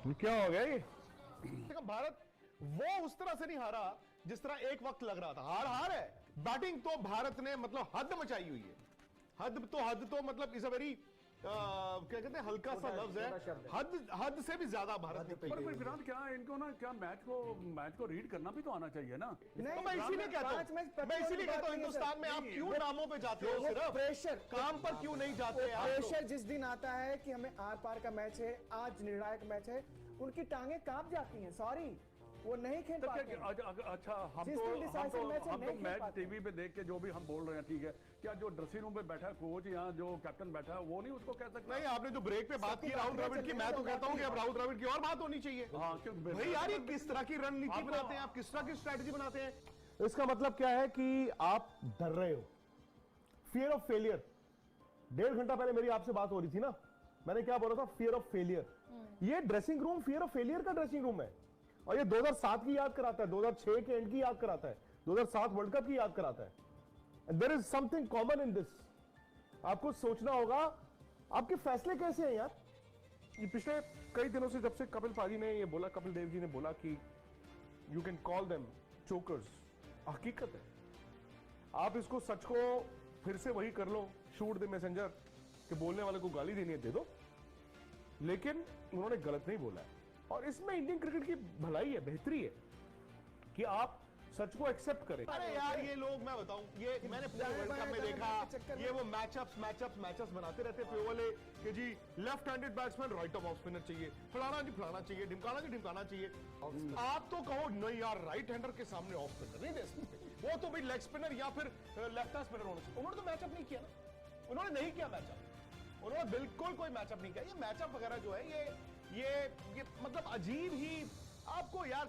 क्या हो गया ये? भारत वो उस तरह से नहीं हारा जिस तरह एक वक्त लग रहा था। हार हार है। बैटिंग तो भारत ने मतलब हद मचाई हुई है। हद तो मतलब इज अ वेरी क्या कहते हैं, हल्का सा लफ्ज है। हद से भी ज्यादा भारत ने पर विराट क्या इनको ना क्या मैच को रीड करना भी तो आना चाहिए ना। तो मैं इसीलिए कहता हूं हिंदुस्तान में आप क्यों नामों पे जाते हो, सिर्फ प्रेशर काम पर क्यों नहीं जाते आप? प्रेशर जिस दिन आता है कि हमें आर पार का मैच है, आज निर्णायक मैच है, उनकी टांगें कांप जाती हैं। सॉरी, वो नहीं खेल पाते। अच्छा, हम तो मैच टीवी पे देख के जो भी हम बोल रहे हैं, ठीक है, क्या जो ड्रेसिंग रूम पे बैठा कोच या जो कैप्टन बैठा है वो नहीं उसको कह सकता? नहीं, आपने जो ब्रेक पे बात की राहुल द्रविड़ की, मैं तो कहता हूं कि अब राहुल द्रविड़ की और बात होनी चाहिए। भाई यार, ये किस तरह की रणनीति बनाते हैं आप, किस तरह की स्ट्रैटेजी बनाते हैं? इसका मतलब क्या है कि आप डर रहे हो, फियर ऑफ फेलियर। 1.5 घंटा पहले मेरी आपसे बात हो रही थी ना, मैंने क्या बोला था? Fear of failure. ये dressing room fear of failure का ड्रेसिंग रूम है, और ये 2007 की याद कराता है, 2006 के एंड की याद कराता है, 2007 वर्ल्ड कप की याद कराता है। There is something common in this. आपको सोचना होगा आपके फैसले कैसे हैं यार। ये पिछले कई दिनों से जब से कपिल पाजी ने ये बोला, कपिल देव जी ने बोला कि you can call them chokers, हकीकत है। आप इसको सच को फिर से वही कर लो, शूट द मैसेंजर, कि बोलने वाले को गाली देनी है दे दो, लेकिन उन्होंने गलत नहीं बोला है। और इसमें इंडियन क्रिकेट की भलाई है, बेहतरी है कि आप सच को एक्सेप्ट करें। अरे यार, ये लोग, मैं बताऊं, ये मैंने पूरे वर्ल्ड कप में देखा, ये वो मैचअप्स बनाते रहते पे वाले कि जी left handed batsman right off spinner चाहिए, फलाना जी फलाना चाहिए, ढिमकाना चाहिए। आप तो कहो नहीं यार, राइट हैंडर के सामने ऑफ स्पिनर नहीं दे सकते, वो तो भाई लेग स्पिनर या फिर लेफ्ट हैंड स्पिनर होना चाहिए। उन्होंने तो मैचअप नहीं किया ना, उन्होंने नहीं किया मैचअप, उन्होंने बिल्कुल कोई मैचअप नहीं किया। ये मैचअप वगैरह जो है, ये मतलब अजीब ही आपको यार